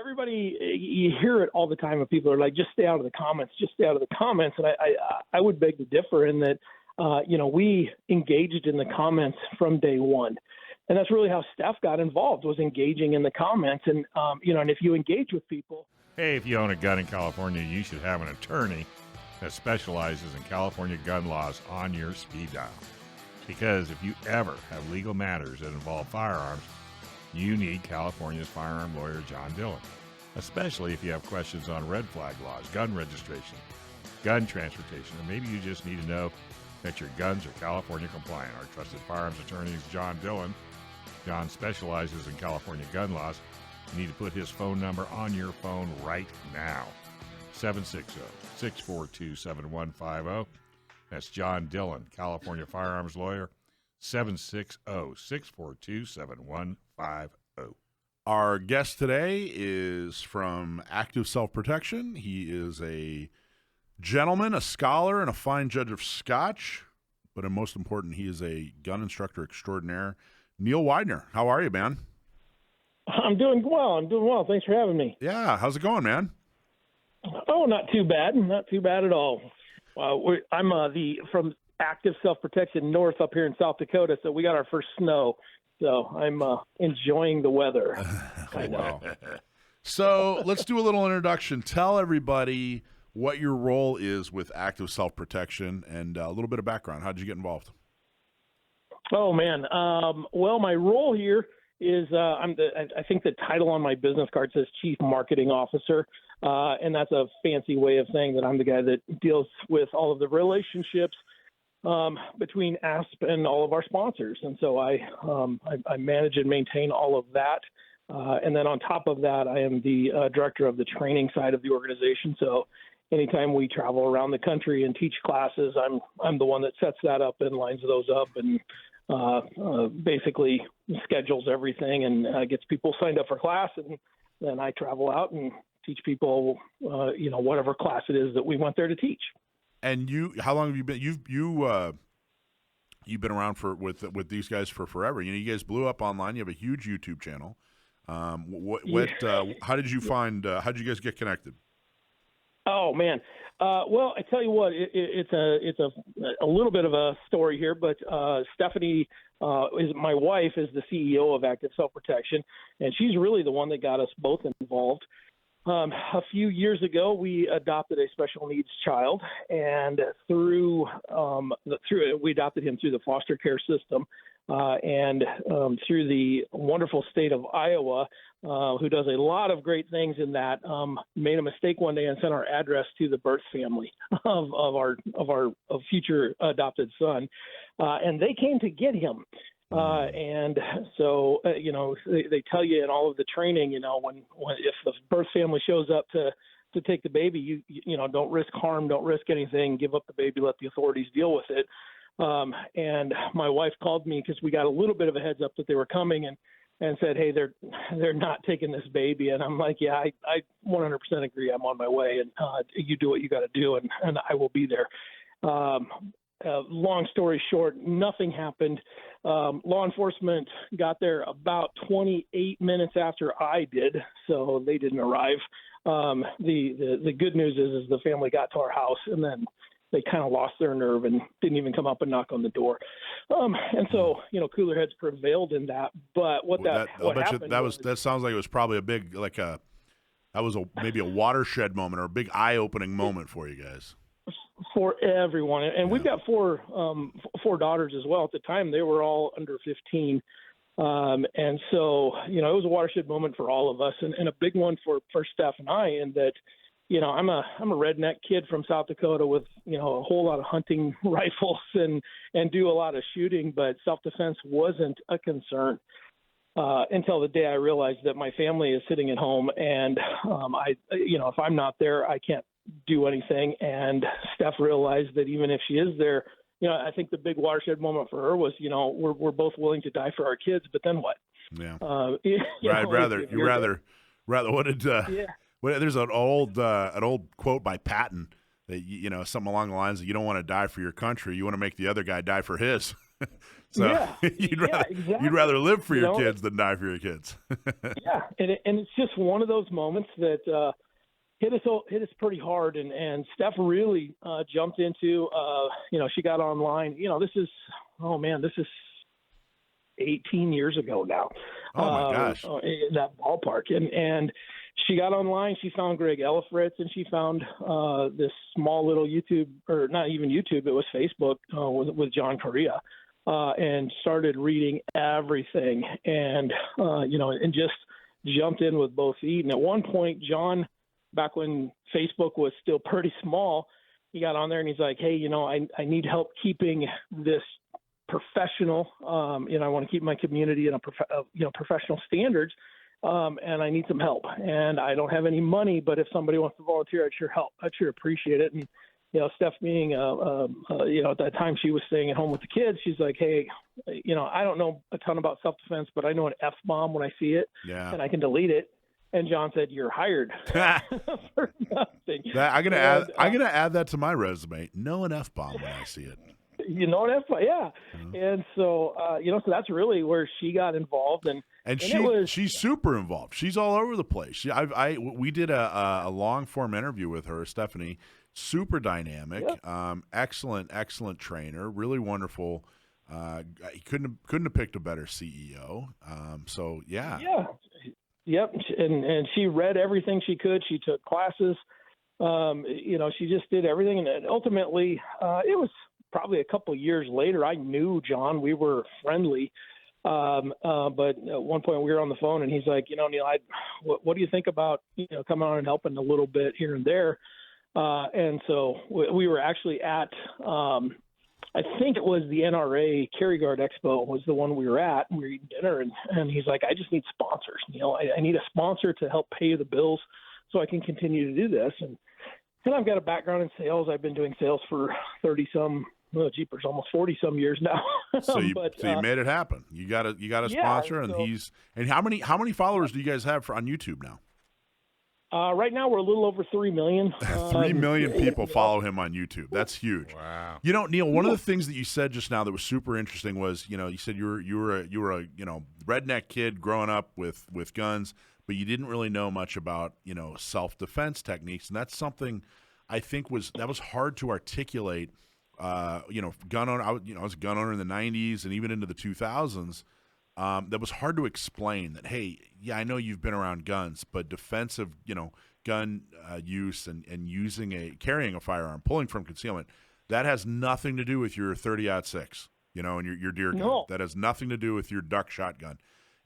everybody, you hear it all the time, and people are like, just stay out of the comments, just stay out of the comments. And I would beg to differ in that, we engaged in the comments from day one. And that's really how Steph got involved, was engaging in the comments. And, and if you engage with people. Hey, if you own a gun in California, you should have an attorney that specializes in California gun laws on your speed dial. Because if you ever have legal matters that involve firearms, you need California's firearm lawyer, John Dillon, especially if you have questions on red flag laws, gun registration, gun transportation, or maybe you just need to know that your guns are California compliant. Our trusted firearms attorney is John Dillon. John specializes in California gun laws. You need to put his phone number on your phone right now, 760-642-7150. That's John Dillon, California firearms lawyer, 760-642-7150. Our guest today is from Active Self-Protection. He is a gentleman, a scholar, and a fine judge of Scotch. But most important, he is a gun instructor extraordinaire. Neil Weidner, how are you, man? I'm doing well. Thanks for having me. Yeah, how's it going, man? Oh, not too bad. Not too bad at all. I'm from Active Self-Protection North up here in South Dakota, so we got our first snow. So I'm enjoying the weather. I know. So let's do a little introduction. Tell everybody what your role is with Active Self-Protection and a little bit of background. How did you get involved? Oh, man. Well, my role here is I think the title on my business card says Chief Marketing Officer, and that's a fancy way of saying that I'm the guy that deals with all of the relationships between ASP and all of our sponsors. And so I manage and maintain all of that. And then on top of that, I am the director of the training side of the organization. So anytime we travel around the country and teach classes, I'm the one that sets that up and lines those up and basically schedules everything and gets people signed up for class. And then I travel out and teach people, whatever class it is that we went there to teach. And how long have you been? You've been around with these guys for forever. You guys blew up online. You have a huge YouTube channel. How did you find? How did you guys get connected? Oh man, well I tell you what, it's a little bit of a story here, but Stephanie my wife is the CEO of Active Self-Protection, and she's really the one that got us both involved. A few years ago, we adopted a special needs child, and we adopted him through the foster care system, and through the wonderful state of Iowa, who does a lot of great things in that, made a mistake one day and sent our address to the birth family of our future adopted son, and they came to get him. And so, they tell you in all of the training, when if the birth family shows up to take the baby, you don't risk harm, don't risk anything, give up the baby, let the authorities deal with it. And my wife called me because we got a little bit of a heads up that they were coming and said, hey, they're not taking this baby. And I'm like, yeah, I 100% agree. I'm on my way, and you do what you got to do, and I will be there. Long story short, nothing happened. Law enforcement got there about 28 minutes after I did, so they didn't arrive. The good news is the family got to our house, and then they kind of lost their nerve and didn't even come up and knock on the door. And so, cooler heads prevailed in that. But that sounds like it was probably a big, maybe a watershed moment or a big eye-opening moment for you guys. For everyone. And we've got four daughters as well. At the time, they were all under 15. And so, it was a watershed moment for all of us, and a big one for Steph and I, in that, I'm a redneck kid from South Dakota with, a whole lot of hunting rifles and do a lot of shooting, but self-defense wasn't a concern until the day I realized that my family is sitting at home, and if I'm not there, I can't do anything. And Steph realized that even if she is there, I think the big watershed moment for her was, we're both willing to die for our kids, but then what? Yeah. There's an old quote by Patton that, something along the lines of, you don't want to die for your country. You want to make the other guy die for his. So yeah, you'd rather live for your kids than die for your kids. Yeah, and it's just one of those moments that hit us pretty hard, and Steph really jumped into. She got online. This is 18 years ago now. Oh my gosh, in that ballpark, and she got online. She found Greg Elifritz, and she found this small little YouTube, or not even YouTube, it was Facebook with John Correa. And started reading everything, and and just jumped in with both feet. And at one point, John, back when Facebook was still pretty small, he got on there and he's like, "Hey, I need help keeping this professional. I want to keep my community in a professional standards, and I need some help. And I don't have any money, but if somebody wants to volunteer, I'd sure appreciate it." And Steph being, at that time she was staying at home with the kids. She's like, "Hey, I don't know a ton about self-defense, but I know an F-bomb when I see it, and I can delete it." And John said, "You're hired." For nothing. I'm gonna add that to my resume. Know an F-bomb when I see it. An F-bomb, yeah. And so, so that's really where she got involved, and she's super involved. She's all over the place. We did a long form interview with her, Stephanie. Super dynamic, excellent trainer, really wonderful. He couldn't have picked a better CEO. Yep. And she read everything she could. She took classes. She just did everything, and ultimately, it was probably a couple years later. I knew John. We were friendly. But at one point we were on the phone, and he's like, "Neil, what do you think about coming on and helping a little bit here and there?" And so we were actually at, I think it was the NRA Carry Guard Expo was the one we were at. We were eating dinner, and he's like, "I just need sponsors. I need a sponsor to help pay the bills so I can continue to do this." And I've got a background in sales. I've been doing sales for 30-some, almost 40-some years now. So you made it happen. You got a sponsor, and how many followers do you guys have on YouTube now? Right now, we're a little over 3 million. 3 million people follow him on YouTube. That's huge. Wow. Neil, one of the things that you said just now that was super interesting was, you said you were a redneck kid growing up with guns, but you didn't really know much about self-defense techniques, and that's something I think was hard to articulate. Gun owner. I was a gun owner in the 90s and even into the 2000s. That was hard to explain that, hey, yeah, I know you've been around guns, but defensive, gun use and carrying a firearm, pulling from concealment, that has nothing to do with your 30-06, and your deer gun. No. That has nothing to do with your duck shotgun.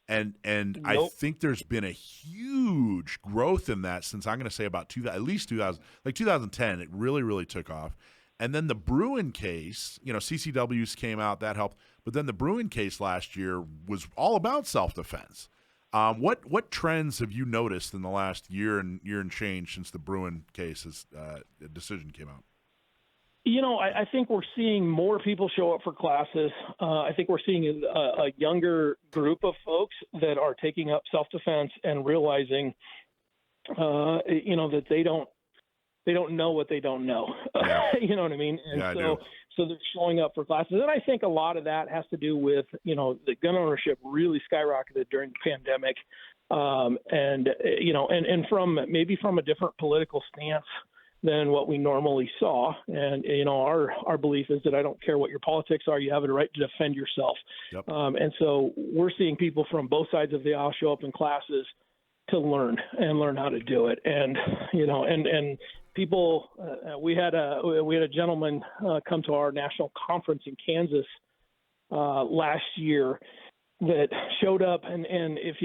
And Nope. I think there's been a huge growth in that since I'm going to say about at least 2010, it really, really took off. And then the Bruin case, CCWs came out, that helped. But then the Bruin case last year was all about self-defense. What trends have you noticed in the last year and change since the Bruin case's decision came out? I think we're seeing more people show up for classes. I think we're seeing a younger group of folks that are taking up self-defense and realizing, that they don't know what they don't know. Yeah. You know what I mean? And yeah, so they're showing up for classes. And I think a lot of that has to do with, the gun ownership really skyrocketed during the pandemic. And from a different political stance than what we normally saw. And, our belief is that I don't care what your politics are, you have a right to defend yourself. Yep. And so we're seeing people from both sides of the aisle show up in classes to learn how to do it. And, and people, we had a gentleman come to our national conference in Kansas last year that showed up, and if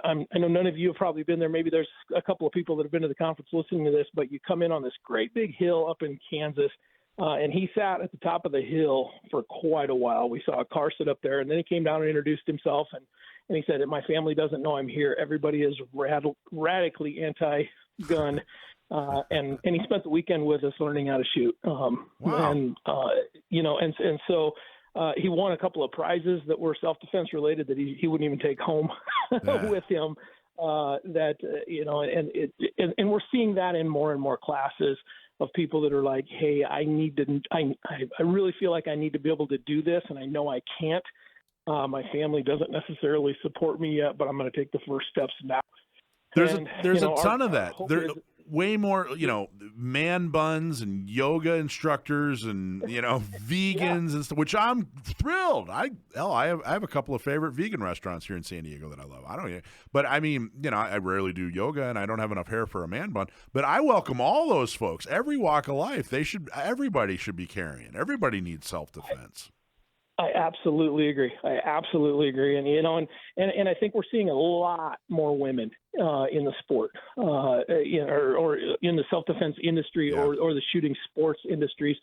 I know none of you have probably been there. Maybe there's a couple of people that have been to the conference listening to this, but you come in on this great big hill up in Kansas, and he sat at the top of the hill for quite a while. We saw a car sit up there, and then he came down and introduced himself, and he said, "My family doesn't know I'm here. Everybody is radically anti-gun." And he spent the weekend with us learning how to shoot. Wow. And so he won a couple of prizes that were self-defense related that he wouldn't even take home with him. and we're seeing that in more and more classes of people that are like, hey, I really feel like I need to be able to do this, and I know I can't. My family doesn't necessarily support me yet, but I'm going to take the first steps now. There's a ton of that. There way more, man buns and yoga instructors and vegans and stuff, which I'm thrilled. I have a couple of favorite vegan restaurants here in San Diego that I love. But I mean, I rarely do yoga and I don't have enough hair for a man bun. But I welcome all those folks, every walk of life. Everybody should be carrying. Everybody needs self-defense. I absolutely agree. And and I think we're seeing a lot more women in the sport, or in the self-defense industry, or the shooting sports industries,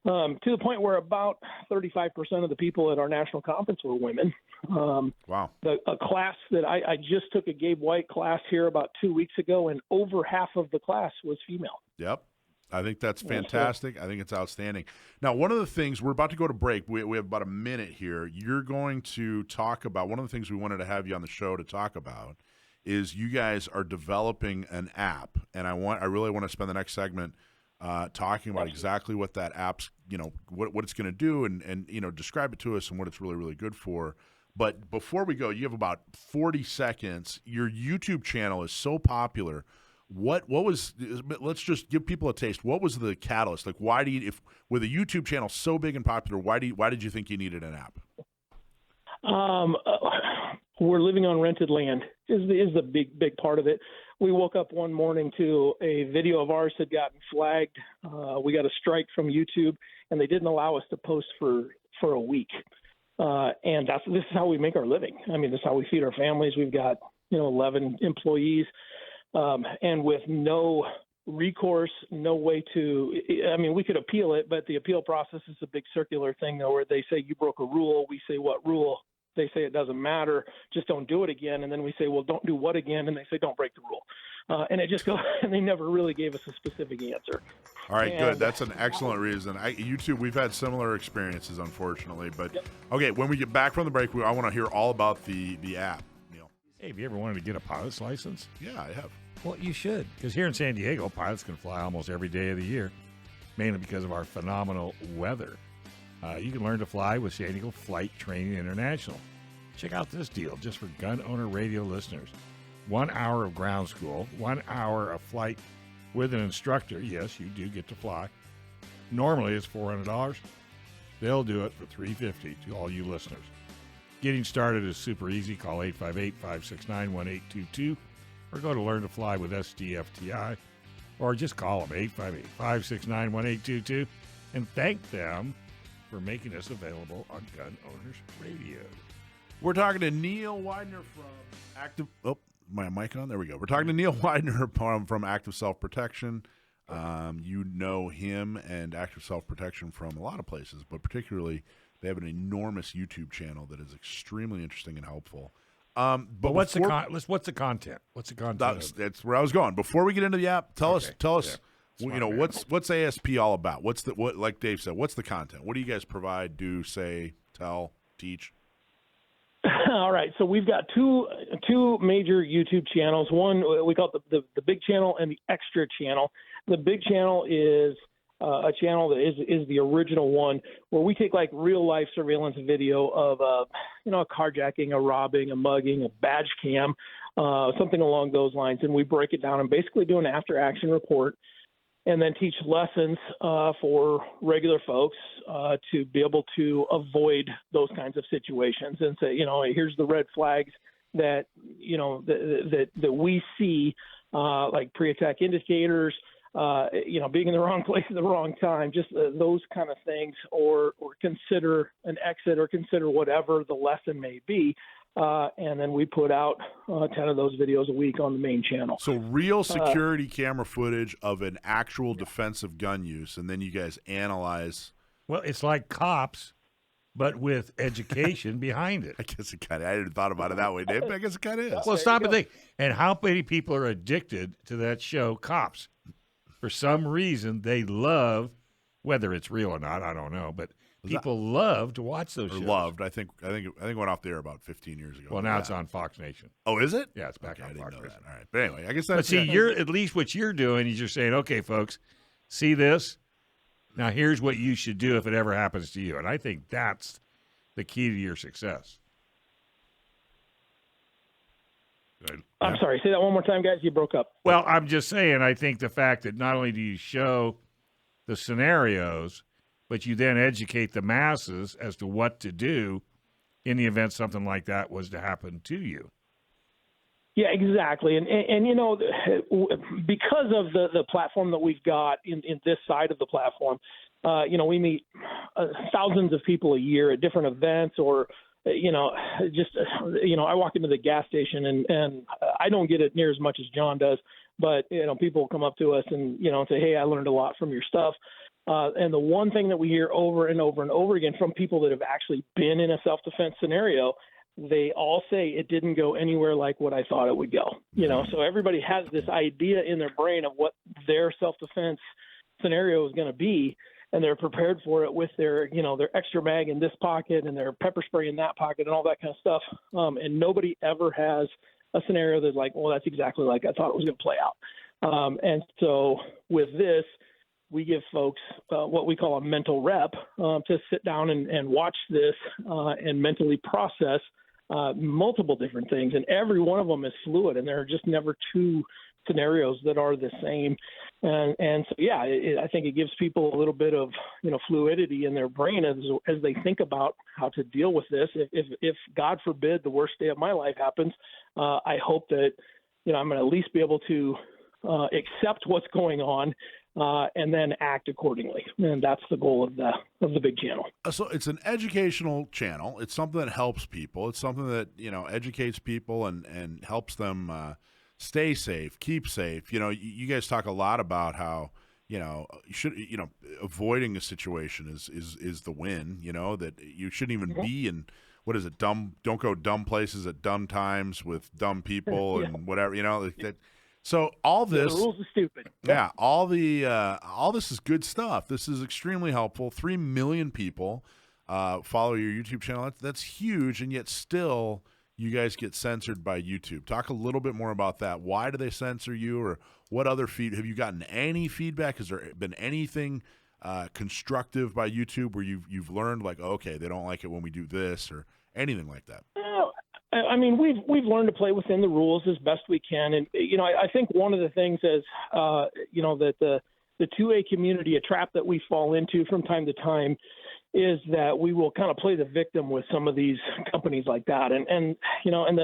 to the point where about 35% of the people at our national conference were women. Wow! A class that I just took, a Gabe White class here about 2 weeks ago, and over half of the class was female. Yep. I think that's fantastic. I think it's outstanding. Now, one of the things, we're about to go to break. We have about a minute here. You're going to talk about, one of the things we wanted to have you on the show to talk about is you guys are developing an app, and I really want to spend the next segment talking about exactly what that app's, what it's going to do, and describe it to us and what it's really, really good for. But before we go, you have about 40 seconds. Your YouTube channel is so popular. What was? Let's just give people a taste. What was the catalyst? Like, why do you, with a YouTube channel so big and popular, why did you think you needed an app? We're living on rented land is the big part of it. We woke up one morning to a video of ours had gotten flagged. We got a strike from YouTube, and they didn't allow us to post for a week. And this is how we make our living. I mean, this is how we feed our families. We've got 11 employees. And with no recourse, no way we could appeal it, but the appeal process is a big circular thing where they say you broke a rule. We say, what rule? They say it doesn't matter. Just don't do it again. And then we say, well, don't do what again? And they say, don't break the rule. And it just goes, and they never really gave us a specific answer. All right, good. That's an excellent reason. YouTube, we've had similar experiences, unfortunately. But, Okay, when we get back from the break, I want to hear all about the app. Hey, have you ever wanted to get a pilot's license? Yeah, I have. Well, you should, because here in San Diego, pilots can fly almost every day of the year, mainly because of our phenomenal weather. You can learn to fly with San Diego Flight Training International. Check out this deal just for Gun Owner Radio listeners. 1 hour of ground school, 1 hour of flight with an instructor. Yes, you do get to fly. Normally, it's $400. They'll do it for $350 to all you listeners. Getting started is super easy. Call 858-569-1822 or go to Learn to Fly with SDFTI or just call them 858-569-1822 and thank them for making us available on Gun Owners Radio. We're talking to Neil Weidner from Active... Oh, my mic on? There we go. We're talking to Neil Weidner from Active Self-Protection. You know him and Active Self-Protection from a lot of places, but particularly... They have an enormous YouTube channel that is extremely interesting and helpful. But what's the content? What's the content? That's where I was going. Before we get into the app, tell us, what's ASP all about? Like Dave said, what's the content? What do you guys provide, do, say, tell, teach? All right, so we've got two major YouTube channels. One we call it the big channel and the extra channel. The big channel is a channel that is the original one where we take like real life surveillance video of a carjacking, a robbing, a mugging, a badge cam, something along those lines, and we break it down and basically do an after action report and then teach lessons for regular folks to be able to avoid those kinds of situations and say, here's the red flags that that we see, like pre-attack indicators, being in the wrong place at the wrong time, just those kind of things, or consider an exit or consider whatever the lesson may be. And then we put out 10 of those videos a week on the main channel. So real security camera footage of an actual defensive gun use, and then you guys analyze. Well, it's like Cops, but with education behind it. I guess it kind of, I hadn't thought about it that way, Dave, but I guess it kind of is. Well, stop and think. And how many people are addicted to that show, Cops? For some reason, they love, whether it's real or not, I don't know, but People love to watch those shows. Loved. I think it went off the air about 15 years ago. Well, now it's on Fox Nation. Oh, is it? Yeah, it's back on I didn't Fox know Nation. that. All right, but anyway, I guess that's. But see, you're at least what you're doing is you're saying, okay, folks, see this. Now here's what you should do if it ever happens to you, and I think that's the key to your success. I'm sorry. Say that one more time, guys. You broke up. Well, I'm just saying, I think the fact that not only do you show the scenarios, but you then educate the masses as to what to do in the event something like that was to happen to you. Yeah, exactly. And you know, because of the platform that we've got in this side of the platform, you know, we meet thousands of people a year at different events or, you know, just, you know, I walk into the gas station and I don't get it near as much as John does, but, you know, people come up to us and, you know, say, hey, I learned a lot from your stuff. And the one thing that we hear over and over and over again from people that have actually been in a self-defense scenario, they all say it didn't go anywhere like what I thought it would go. You know, so everybody has this idea in their brain of what their self-defense scenario is going to be, and they're prepared for it with their, you know, their extra mag in this pocket and their pepper spray in that pocket and all that kind of stuff. And nobody ever has a scenario that's like, well, that's exactly like I thought it was going to play out. And so with this, we give folks what we call a mental rep to sit down and watch this and mentally process multiple different things. And every one of them is fluid, and there are just never two scenarios that are the same. And so, yeah, I think it gives people a little bit of, you know, fluidity in their brain as they think about how to deal with this. If God forbid the worst day of my life happens, I hope that, you know, I'm going to at least be able to accept what's going on and then act accordingly. And that's the goal of the big channel. So it's an educational channel. It's something that helps people. It's something that, you know, educates people and helps them stay safe, keep safe. You know, you guys talk a lot about how, you know, avoiding a situation is the win, you know, that you shouldn't even be in, what is it, don't go dumb places at dumb times with dumb people and whatever, you know, that. So all this, the rules are stupid. Yeah, all this is good stuff. This is extremely helpful. 3 million people follow your YouTube channel. That's huge, and yet still you guys get censored by YouTube. Talk a little bit more about that. Why do they censor you, or what other have you gotten any feedback? Has there been anything constructive by YouTube where you've learned, like, okay, they don't like it when we do this, or anything like that? I mean, we've learned to play within the rules as best we can, and you know, I think one of the things is, you know, that the 2A community, a trap that we fall into from time to time, is that we will kind of play the victim with some of these companies like that, and you know, and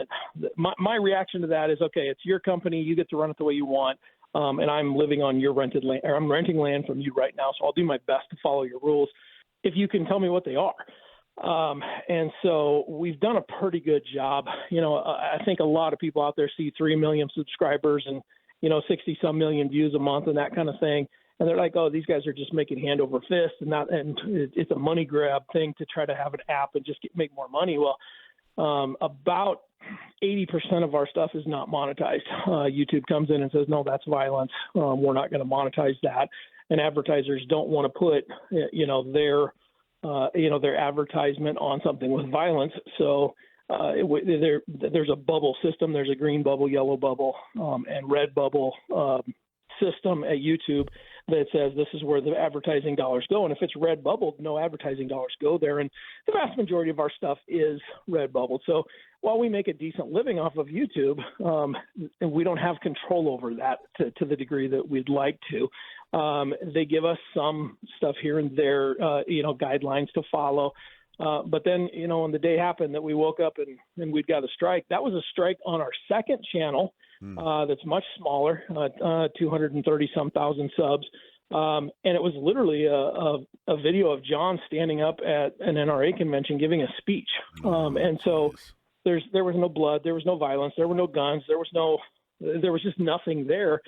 my reaction to that is, okay, it's your company, you get to run it the way you want, and I'm living on your rented land, or I'm renting land from you right now, so I'll do my best to follow your rules if you can tell me what they are. And so we've done a pretty good job. You know, I think a lot of people out there see 3 million subscribers and, you know, 60 some million views a month and that kind of thing. And they're like, oh, these guys are just making hand over fist and it's a money grab thing to try to have an app and just make more money. Well, about 80% of our stuff is not monetized. YouTube comes in and says, no, that's violence. We're not going to monetize that. And advertisers don't want to put, you know, their advertisement on something with violence. So there's a bubble system. There's a green bubble, yellow bubble, and red bubble system at YouTube that says this is where the advertising dollars go. And if it's red bubbled, no advertising dollars go there. And the vast majority of our stuff is red bubbled. So while we make a decent living off of YouTube, and we don't have control over that to the degree that we'd like to. They give us some stuff here and there, you know, guidelines to follow. But then, you know, when the day happened that we woke up and we'd got a strike, that was a strike on our second channel that's much smaller, 230-some thousand subs. And it was literally a video of John standing up at an NRA convention giving a speech. And so there was no blood, there was no violence, there were no guns, there was just nothing there.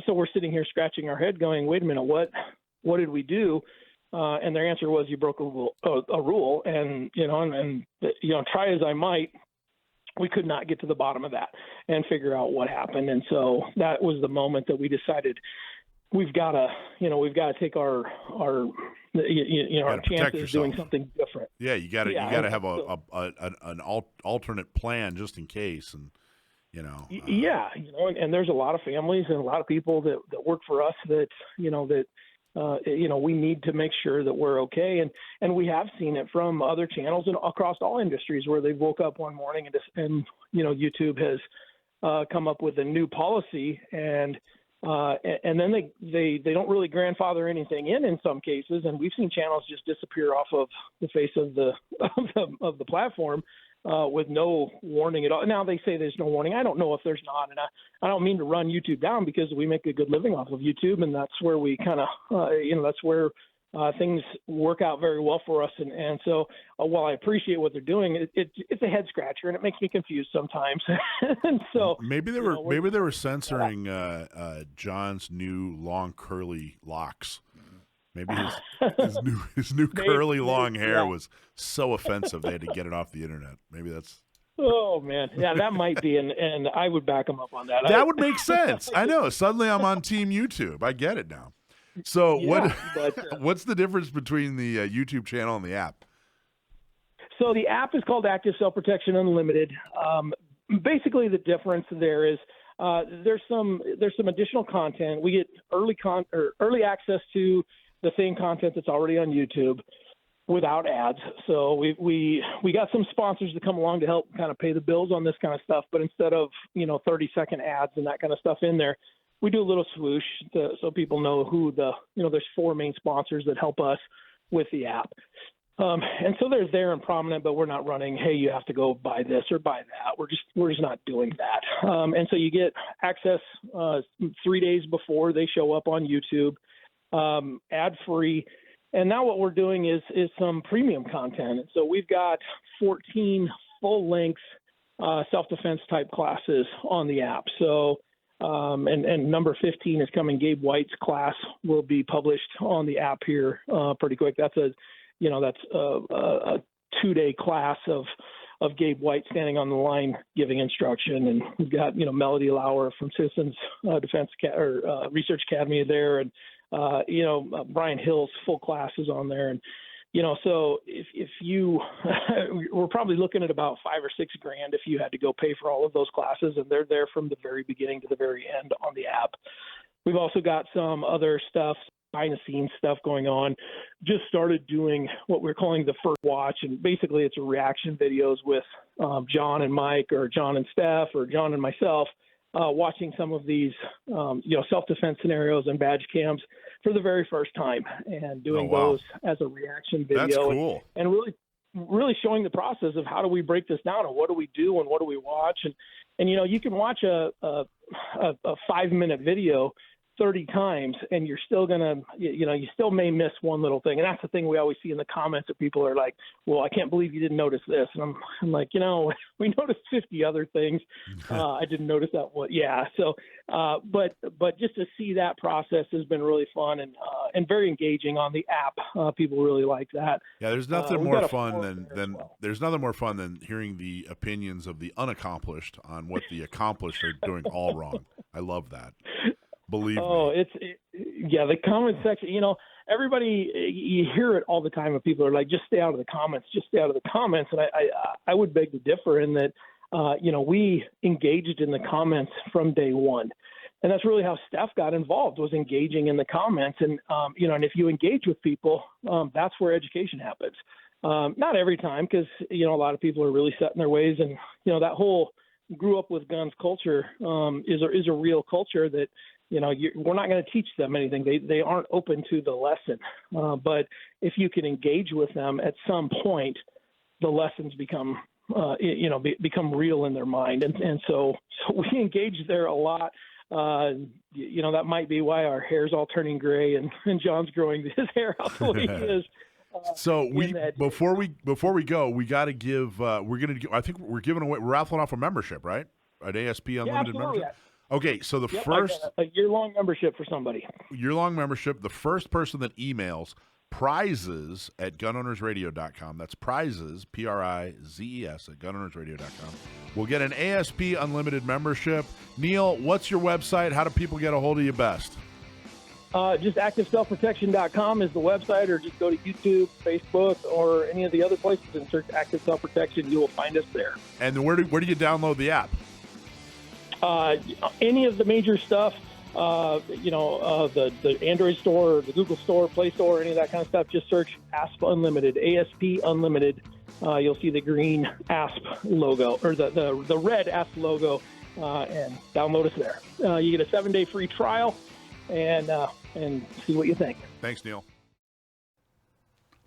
So we're sitting here scratching our head going, wait a minute, what did we do? And their answer was, you broke a rule. And, you know, try as I might, we could not get to the bottom of that and figure out what happened. And so that was the moment that we decided we've got to take our chances doing something different. Yeah, you got to have an alternate plan just in case, and and there's a lot of families and a lot of people that work for us that we need to make sure that we're okay, and we have seen it from other channels and across all industries where they woke up one morning and YouTube has come up with a new policy and then they don't really grandfather anything in some cases, and we've seen channels just disappear off of the face of the platform with no warning at all. Now they say there's no warning. I don't know if there's not, and I don't mean to run YouTube down because we make a good living off of YouTube, and that's where we kind of that's where things work out very well for us. And so while I appreciate what they're doing, it's a head scratcher and it makes me confused sometimes. And so maybe they were censoring John's new long curly locks. Maybe his new curly long hair was so offensive they had to get it off the internet. Maybe that's. Oh man, yeah, that might be, and I would back him up on that. That would make sense. I know. Suddenly, I'm on Team YouTube. I get it now. So what's the difference between the YouTube channel and the app? So the app is called Active Self-Protection Unlimited. Basically, the difference there is there's some additional content. We get early access to the same content that's already on YouTube without ads. So we got some sponsors to come along to help kind of pay the bills on this kind of stuff. But instead of 30-second ads and that kind of stuff in there, we do a little swoosh so people know who there's 4 main sponsors that help us with the app. And so they're there and prominent, but we're not running, hey, you have to go buy this or buy that. We're just not doing that. And so you get access 3 days before they show up on YouTube, ad-free. And now what we're doing is some premium content. And so we've got 14 full-length self-defense type classes on the app. So and number 15 is coming. Gabe White's class will be published on the app here pretty quick. That's a 2-day class of Gabe White standing on the line giving instruction, and we've got Melody Lauer from Citizens Defense Research Academy there, and Brian Hill's full class is on there, and so if you we're probably looking at about $5 or $6 grand if you had to go pay for all of those classes, and they're there from the very beginning to the very end on the app. We've also got some other stuff, behind-the-scenes stuff going on. Just started doing what we're calling the first watch, and basically it's a reaction videos with John and Mike, or John and Steph, or John and myself, watching some of these self-defense scenarios and badge cams for the very first time, and doing those as a reaction video. That's cool. And really showing the process of how do we break this down, and what do we do, and what do we watch, and you can watch a 5-minute video 30 times, and you're still gonna, you still may miss one little thing. And that's the thing we always see in the comments that people are like, well, I can't believe you didn't notice this. And I'm like, we noticed 50 other things. I didn't notice that one. Yeah. So, but just to see that process has been really fun and very engaging on the app. People really like that. Yeah. There's nothing more fun there's nothing more fun than hearing the opinions of the unaccomplished on what the accomplished are doing all wrong. I love that. Believe me. The comment section, everybody, you hear it all the time, and people are like, just stay out of the comments, And I would beg to differ in that, we engaged in the comments from day one. And that's really how Steph got involved, was engaging in the comments. And, and if you engage with people, that's where education happens. Not every time, because, a lot of people are really set in their ways. And, that whole grew up with guns culture is a real culture that, we're not going to teach them anything. They aren't open to the lesson. But if you can engage with them at some point, the lessons become real in their mind. And so we engage there a lot. That might be why our hair's all turning gray and John's growing his hair out the way he is. So before we go, we got to give. I think we're giving away. We're raffling off a membership, right? An ASP Unlimited membership. Okay, so the first a year-long membership for somebody. Year-long membership. The first person that emails prizes at gunownersradio.com. That's prizes, PRIZES at gunownersradio.com. We'll get an ASP Unlimited membership. Neil, what's your website? How do people get a hold of you best? Just activeselfprotection.com is the website, or just go to YouTube, Facebook, or any of the other places and search Active Self Protection. You will find us there. And where do you download the app? Any of the major stuff, the Android store, or the Google store, Play Store, any of that kind of stuff, just search ASP Unlimited, ASP Unlimited. You'll see the green ASP logo, or the red ASP logo, and download us there. You get a 7-day free trial, and see what you think. Thanks, Neil.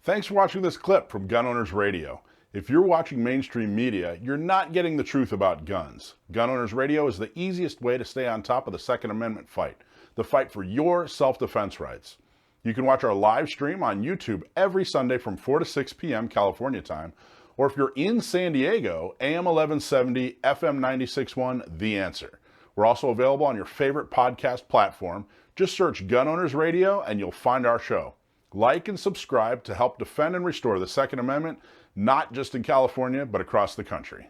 Thanks for watching this clip from Gun Owners Radio. If you're watching mainstream media, you're not getting the truth about guns. Gun Owners Radio is the easiest way to stay on top of the Second Amendment fight, the fight for your self-defense rights. You can watch our live stream on YouTube every Sunday from 4 to 6 p.m. California time, or if you're in San Diego, AM 1170, FM 96.1, The Answer. We're also available on your favorite podcast platform. Just search Gun Owners Radio and you'll find our show. Like and subscribe to help defend and restore the Second Amendment, not just in California, but across the country.